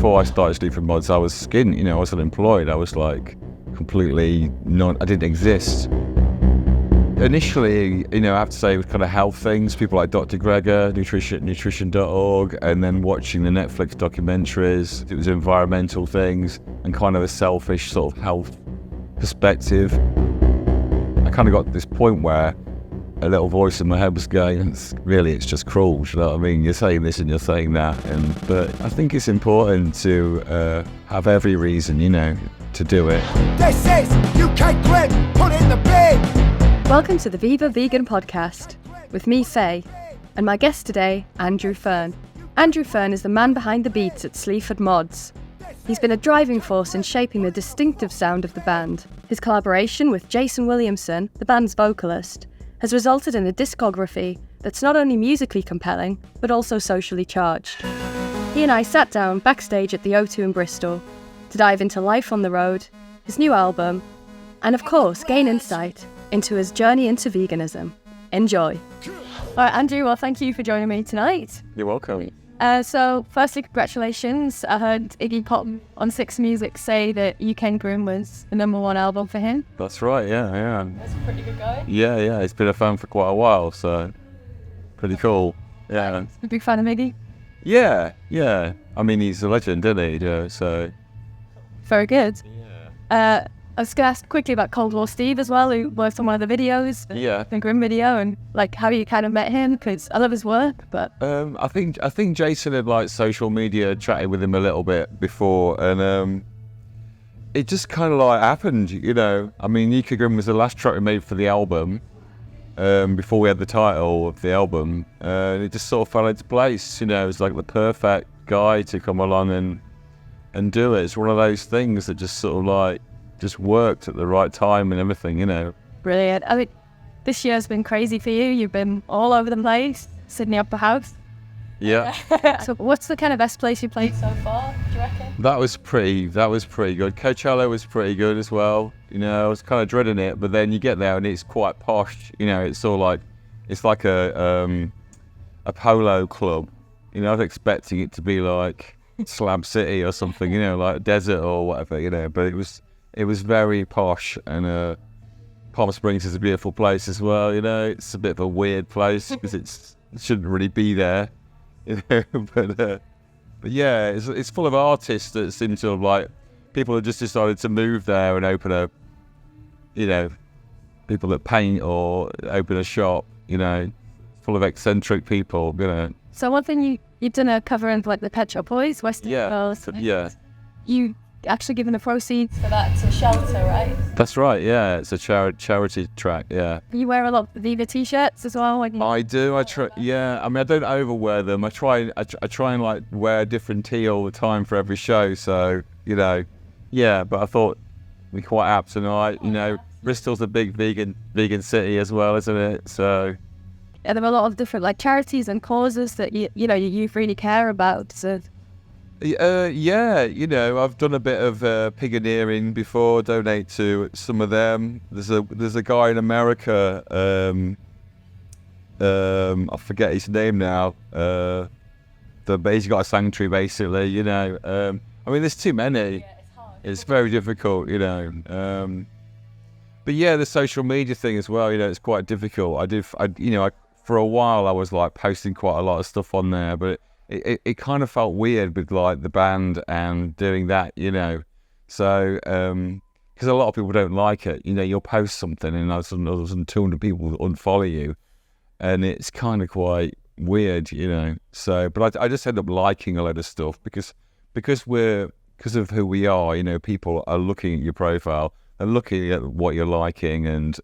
before I started Sleaford Mods, I was skint, I was unemployed. I was like completely I didn't exist. Initially, I have to say, it was kind of health things, people like Dr. Gregor, nutrition.org, and then watching the Netflix documentaries. It was environmental things and kind of a selfish sort of health perspective. I kind of got to this point where a little voice in my head was going, it's just cruel, do you know what I mean? You're saying this and you're saying that. But I think it's important to have every reason, to do it. This is you can't quit, put in the bin. Welcome to the Viva Vegan podcast with me, Faye, and my guest today, Andrew Fearn. Andrew Fearn is the man behind the beats at Sleaford Mods. He's been a driving force in shaping the distinctive sound of the band. His collaboration with Jason Williamson, the band's vocalist, has resulted in a discography that's not only musically compelling, but also socially charged. He and I sat down backstage at the O2 in Bristol to dive into life on the road, his new album, and of course, gain insight into his journey into veganism. Enjoy. All right, Andrew, well, thank you for joining me tonight. You're welcome. So, firstly, congratulations. I heard Iggy Pop on Six Music say that You Came Grim was the #1 album for him. That's right, yeah. That's a pretty good guy. Yeah, he's been a fan for quite a while, so pretty cool. Yeah. A big fan of Iggy? Yeah. I mean, he's a legend, isn't he? So. Very good. Yeah. I was going to ask quickly about Cold War Steve as well, who worked on one of the videos, the Grim video, and like how you kind of met him, because I love his work. But I think Jason had like social media chatted with him a little bit before, and it just kind of like happened, I mean, Yuka Grim was the last track we made for the album, before we had the title of the album, and it just sort of fell into place. It was like the perfect guy to come along and do it. It's one of those things that just sort of like just worked at the right time and everything, Brilliant. I mean, this year's been crazy for you. You've been all over the place, Sydney Opera House. Yeah. So what's the kind of best place you played so far, do you reckon? That was pretty good. Coachella was pretty good as well. I was kind of dreading it, but then you get there and it's quite posh. It's all like, it's like a polo club. I was expecting it to be like Slab City or something, like a desert or whatever, but it was very posh, and Palm Springs is a beautiful place as well. It's a bit of a weird place because it shouldn't really be there, but yeah, it's full of artists that seem to have like people have just decided to move there and open a, people that paint or open a shop, full of eccentric people, So one thing you've done a cover of like the Pet Shop Boys, Western Girls. Yeah. You actually given the proceeds for that to shelter, right? That's right, yeah. It's a charity track, yeah. You wear a lot of Viva t-shirts as well? I do, I try, yeah. I mean, I don't overwear them. I try and like wear a different tee all the time for every show, so, yeah, but I thought we're quite apt tonight, Bristol's a big vegan city as well, isn't it? So. Yeah, there are a lot of different like charities and causes that you really care about, so. Yeah, I've done a bit of pioneering before. Donate to some of them. There's a guy in America. I forget his name now. But he's got a sanctuary basically. I mean, there's too many. Yeah, it's hard. It's very difficult. But yeah, the social media thing as well. It's quite difficult. For a while I was like posting quite a lot of stuff on there, but it kind of felt weird with like the band and doing that, so because a lot of people don't like it. You'll post something and all of a sudden 200 people unfollow you, and it's kind of quite weird, so but I just end up liking a load of stuff because of who we are, people are looking at your profile and looking at what you're liking, and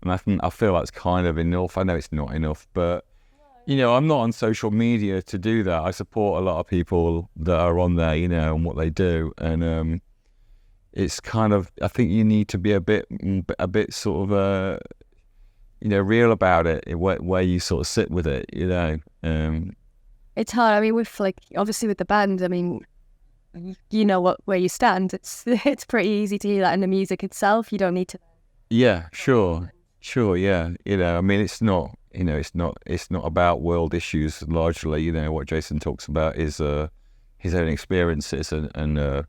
I feel that's kind of enough. I know it's not enough, but I'm not on social media to do that. I support a lot of people that are on there, and what they do. And it's kind of, I think you need to be a bit sort of, real about it, where you sort of sit with it, It's hard. I mean, with like, obviously with the band, I mean, where you stand. It's pretty easy to hear that in the music itself. You don't need to. Yeah, sure, yeah. I mean, it's not. It's not about world issues largely. What Jason talks about is his own experiences and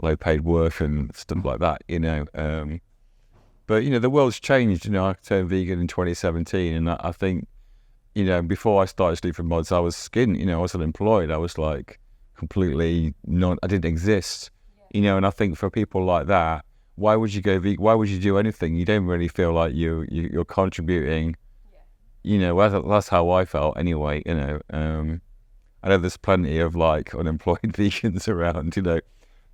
low paid work and stuff like that, but the world's changed. I turned vegan in 2017, and I think before I started Sleaford Mods, I was I was unemployed. I was like completely I didn't exist, and I think for people like that, why would you go vegan? Why would you do anything? You don't really feel like you're contributing. That's how I felt anyway. I know there's plenty of like unemployed vegans around,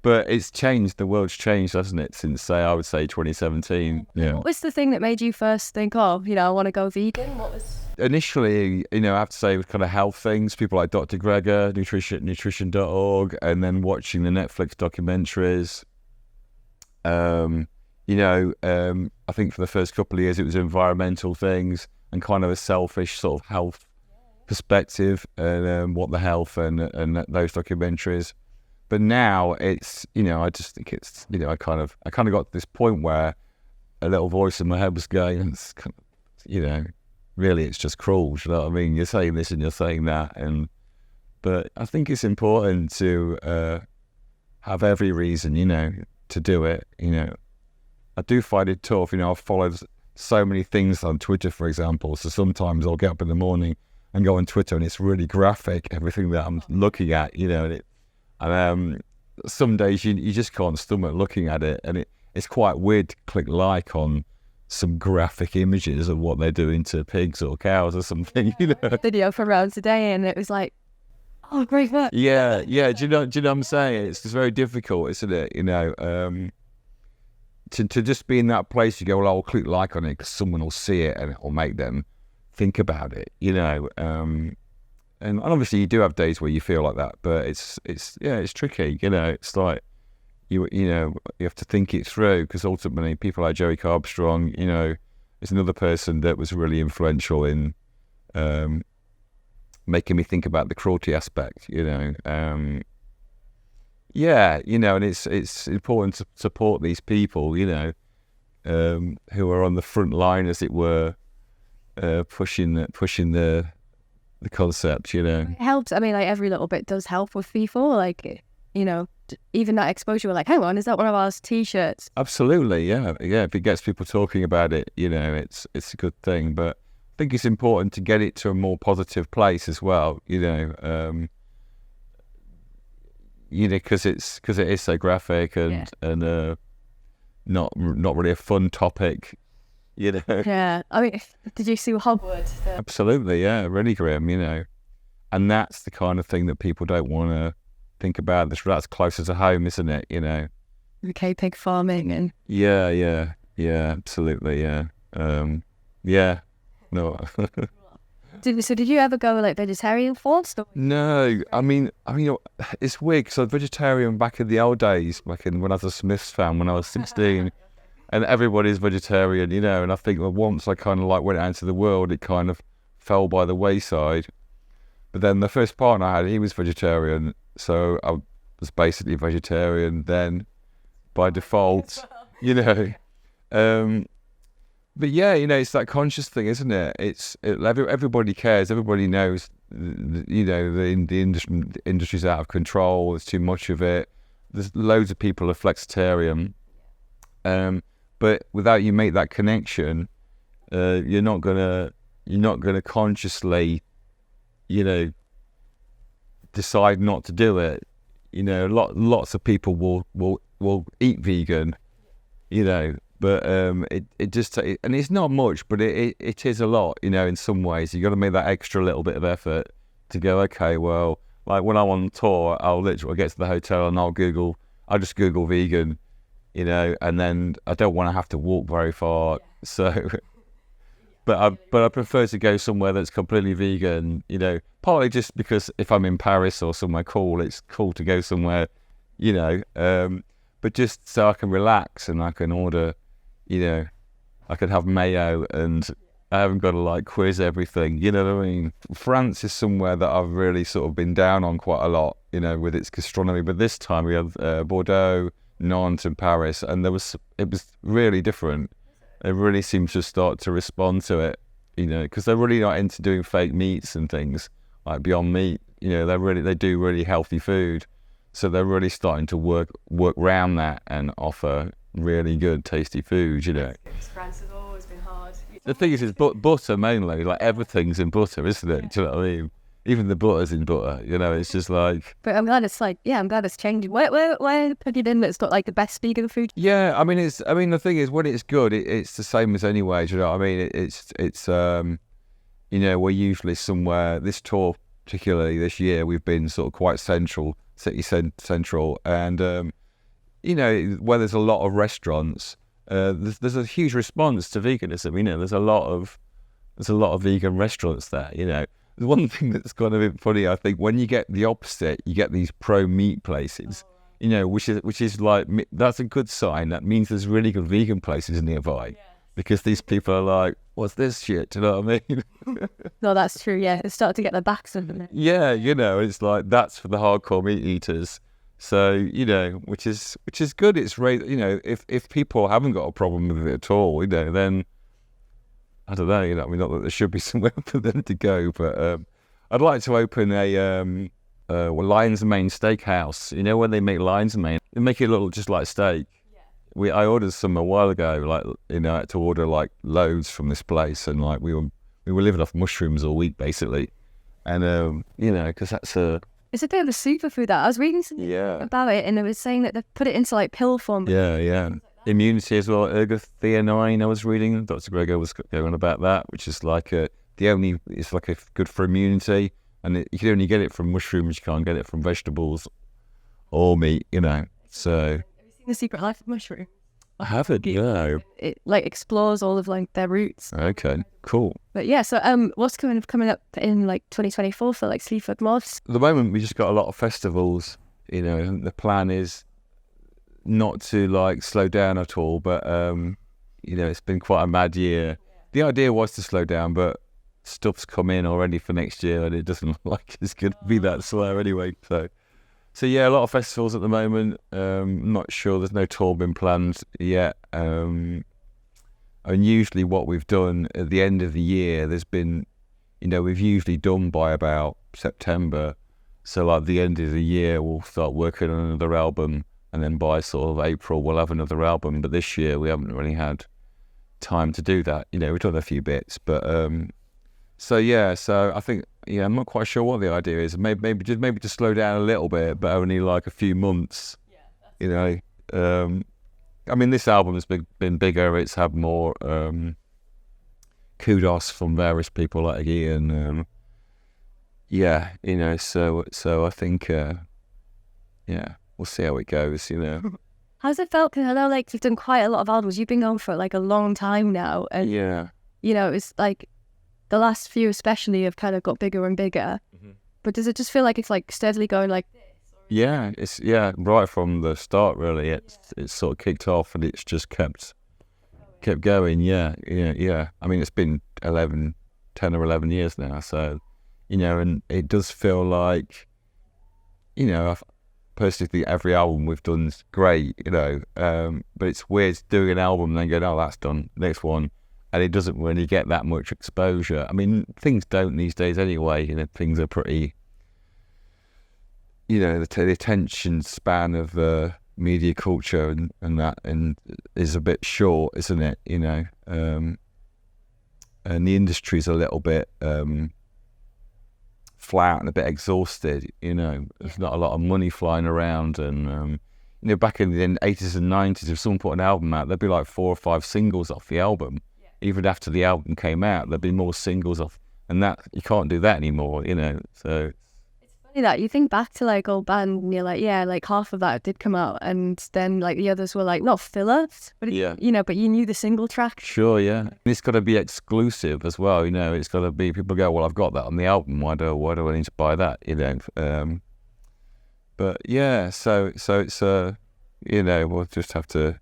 but it's changed. The world's changed, hasn't it, since I would say 2017. Yeah. What was the thing that made you first think, I want to go vegan? What was... Initially, I have to say, it was kind of health things. People like Dr. Greger, nutrition.org, and then watching the Netflix documentaries. I think for the first couple of years, it was environmental things and kind of a selfish sort of health perspective, and what the health and those documentaries. But now it's I just think it's I kind of got to this point where a little voice in my head was going, it's kind of, really it's just cruel. You know what I mean? You're saying this and you're saying that, but I think it's important to have every reason to do it. I do find it tough. I've followed so many things on Twitter, for example. So sometimes I'll get up in the morning and go on Twitter, and it's really graphic, everything that I'm looking at, and some days you just can't stomach looking at it, and it's quite weird to click like on some graphic images of what they're doing to pigs or cows or something, Video for around today, and it was like, oh, great work. Yeah. Do you know what I'm saying? It's very difficult, isn't it? To just be in that place, you go, well, I'll click like on it because someone will see it and it'll make them think about it, and obviously you do have days where you feel like that, but it's tricky, it's like you have to think it through, because ultimately people like Jerry Carbstrong, is another person that was really influential in making me think about the cruelty aspect, and it's important to support these people, who are on the front line, as it were, pushing the concept, It helps. I mean, like, every little bit does help with people, like, even that exposure, we're like, hang on, is that one of our t-shirts? Absolutely, yeah. If it gets people talking about it, it's a good thing. But I think it's important to get it to a more positive place as well, because it is so graphic and not really a fun topic. Yeah, I mean, did you see Hogwarts? Absolutely, yeah, really grim, and that's the kind of thing that people don't want to think about. That's closer to home, isn't it? Okay, pig farming and yeah, absolutely, yeah, no. Did you ever go like vegetarian first? No, I mean, it's weird because I was vegetarian back in the old days, when I was a Smiths fan when I was 16. And everybody's vegetarian, and I think that once I kind of like went out into the world, it kind of fell by the wayside. But then the first partner I had, he was vegetarian, so I was basically vegetarian then by default, But yeah, it's that conscious thing, isn't it? Everybody cares, everybody knows, the industry's out of control, there's too much of it. There's loads of people are flexitarian. But without you make that connection, you're not gonna consciously, decide not to do it. Lots of people will eat vegan, but it just, and it's not much, but it is a lot. In some ways, you got to make that extra little bit of effort to go. Okay, well, like when I'm on tour, I'll literally get to the hotel and I'll just Google vegan. And then I don't want to have to walk very far. So, but I prefer to go somewhere that's completely vegan, partly just because if I'm in Paris or somewhere cool, it's cool to go somewhere, but just so I can relax and I can order, I can have mayo and I haven't got to like quiz everything, you know what I mean? France is somewhere that I've really sort of been down on quite a lot, with its gastronomy, but this time we have Bordeaux, Nantes and Paris, and it was really different. They really seem to start to respond to it, because they're really not into doing fake meats and things like Beyond Meat. they do really healthy food, so they're really starting to work around that and offer really good, tasty food. France has always been hard. The thing is butter mainly. Like everything's in butter, isn't it? Do you know what I mean? Even the butter's in butter. It's just like. But I'm glad it's I'm glad it's changing. Where put it in that's got like the best vegan food? Yeah, I mean the thing is, when it's good, it's the same as anyway. Do you know what I mean? It's we're usually somewhere. This tour, particularly this year, we've been sort of quite central, city central, and where there's a lot of restaurants, there's a huge response to veganism. There's a lot of vegan restaurants there. The one thing that's kind of a bit funny, I think, when you get the opposite, you get these pro-meat places, which is like, that's a good sign. That means there's really good vegan places nearby, because these people are like, what's this shit? Do you know what I mean? No, that's true, yeah. It's starting to get their backs under it. Yeah, it's like, that's for the hardcore meat eaters. So, which is good. It's if people haven't got a problem with it at all, then I don't know, not that there should be somewhere for them to go, but I'd like to open a lion's mane steakhouse. When they make lion's mane, they make it look just like steak. Yeah. I ordered some a while ago, I had to order like loads from this place, and like we were living off mushrooms all week basically, and because that's a. It's a bit of a superfood. That I was reading something about it, and it was saying that they put it into like pill form. Yeah. Immunity as well, ergothioneine. I was reading. Dr. Gregor was going on about that, which is like it's like a good for immunity, and you can only get it from mushrooms. You can't get it from vegetables or meat. So. Have you seen The Secret Life of Mushroom? I haven't. No. It like explores all of like their roots. Okay. Cool. But yeah, so what's coming up in like 2024 for like Sleaford Mods? At the moment, we just got a lot of festivals. And the plan is not to like slow down at all, but it's been quite a mad year. The idea was to slow down, but stuff's come in already for next year, and it doesn't look like it's going to be that slow anyway. So yeah, a lot of festivals at the moment. I'm not sure, there's no tour been planned yet. And usually what we've done at the end of the year, there's been, we've usually done by about September. So like the end of the year, we'll start working on another album. And then by sort of April, we'll have another album. But this year, we haven't really had time to do that. We've done a few bits. But so I think, I'm not quite sure what the idea is. Maybe just slow down a little bit, but only like a few months. I mean, this album has been bigger. It's had more kudos from various people like Ian. So I think, we'll see how it goes, How's it felt? Because I know like you've done quite a lot of albums. You've been going for like a long time now. And, it's like the last few especially have kind of got bigger and bigger. Mm-hmm. But does it just feel like it's like steadily going like this? Yeah, it's right from the start really. It's sort of kicked off and it's just kept going. Yeah. I mean, it's been 10 or 11 years now. So, and it does feel like, I've personally think every album we've done is great, but it's weird doing an album and then going, oh, that's done, next one, and it doesn't really get that much exposure. I mean, things don't these days anyway. Things are pretty, the attention span of media culture and that is a bit short, isn't it? And the industry's a little bit flat and a bit exhausted. There's not a lot of money flying around, and back in the 80s and 90s, if someone put an album out, there'd be like 4 or 5 singles off the album. Even after the album came out, there'd be more singles off, and that you can't do that anymore. So it's funny that you think back to like old band and you're like, yeah, like half of that did come out, and then like the others were like not filler, but but you knew the single track. Sure, yeah. And it's got to be exclusive as well. It's got to be, people go, well, I've got that on the album. Why do I need to buy that? But yeah, so it's we'll just have to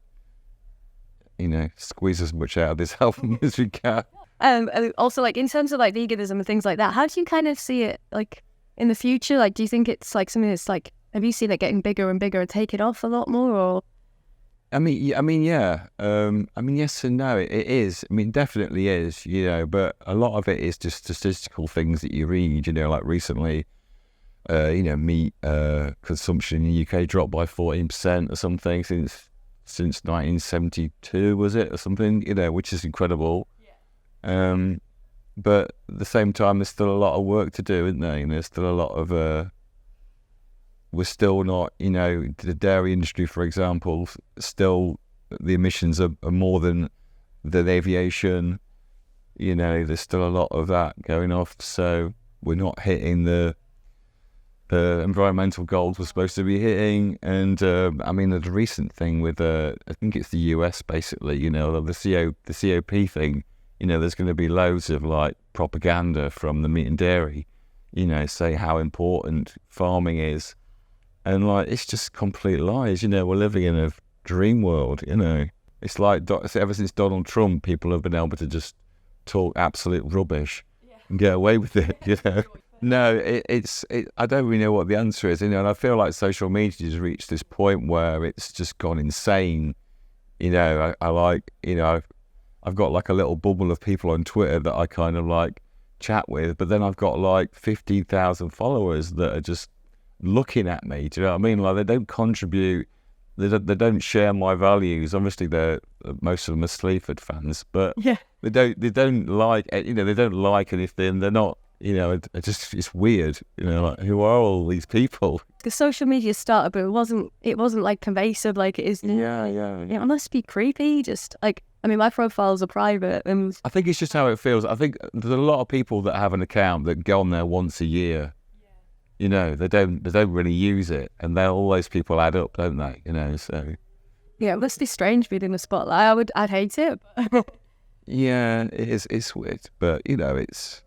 squeeze as much out of this album as we can. And also like in terms of like veganism and things like that, how do you kind of see it like in the future? Like, do you think it's like something that's like, have you seen it getting bigger and bigger and taking off a lot more, or? I mean, yeah. Yes and no. It is. I mean, definitely is. But a lot of it is just statistical things that you read. Like recently, meat consumption in the UK dropped by 14% or something since 1972, was it, or something? Which is incredible. But at the same time, there's still a lot of work to do, isn't there? There's still a lot of we're still not, the dairy industry, for example, still the emissions are more than aviation. There's still a lot of that going off, so we're not hitting the environmental goals we're supposed to be hitting. And the recent thing with I think it's the US basically, the COP thing. There's going to be loads of like propaganda from the meat and dairy, say how important farming is, and like it's just complete lies. We're living in a dream world. It's like ever since Donald Trump, people have been able to just talk absolute rubbish and get away with it. No, I don't really know what the answer is, and I feel like social media has reached this point where it's just gone insane. I've got like a little bubble of people on Twitter that I kind of like chat with, but then I've got like 15,000 followers that are just looking at me. Do you know what I mean? Like they don't contribute, they don't share my values. Obviously, most of them are Sleaford fans, but they don't like they don't like anything. They're not. It's weird. Like who are all these people? The social media started, but it wasn't like pervasive like it is now. Yeah. It must be creepy. Just like, my profiles are private, and I think it's just how it feels. I think there's a lot of people that have an account that go on there once a year. They don't really use it, and all those people add up, don't they? So it must be strange being in the spotlight. I'd hate it. Yeah, it is. It's weird, but it's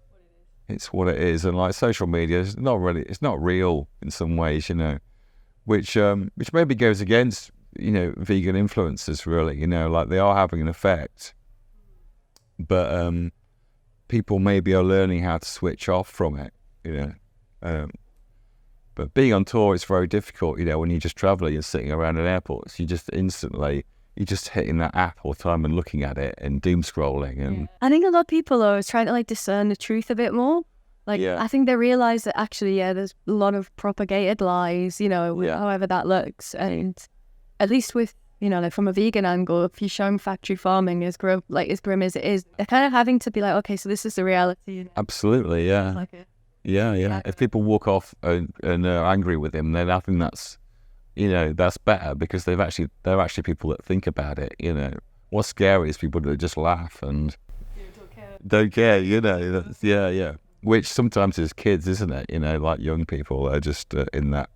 what it is. And like social media is it's not real in some ways, which maybe goes against vegan influencers really. Like they are having an effect, but people maybe are learning how to switch off from it. But being on tour is very difficult. When you're just traveling and sitting around at airports, you're just hitting that app all the time and looking at it and doom scrolling. And I think a lot of people are trying to like discern the truth a bit more. I think they realise that actually, there's a lot of propagated lies, however that looks. And at least with, like from a vegan angle, if you're showing factory farming as grim as it is, they're kind of having to be like, okay, so this is the reality. Absolutely, yeah. Yeah. If people walk off and are angry with him, then I think that's, that's better because they're actually people that think about it. What's scary is people that just laugh and don't care. That's, yeah. Which sometimes is kids, isn't it? Like young people are just in that,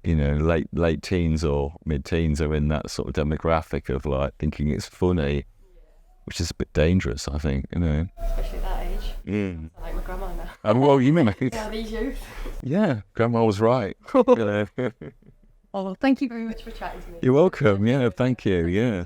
late teens or mid-teens are in that sort of demographic of like thinking it's funny, which is a bit dangerous, I think. Especially at that age. Like my grandma now. Well, you mean these youth. Yeah, grandma was right. Oh, well, thank you very much for chatting to me. You're welcome. Yeah, thank you. Yeah.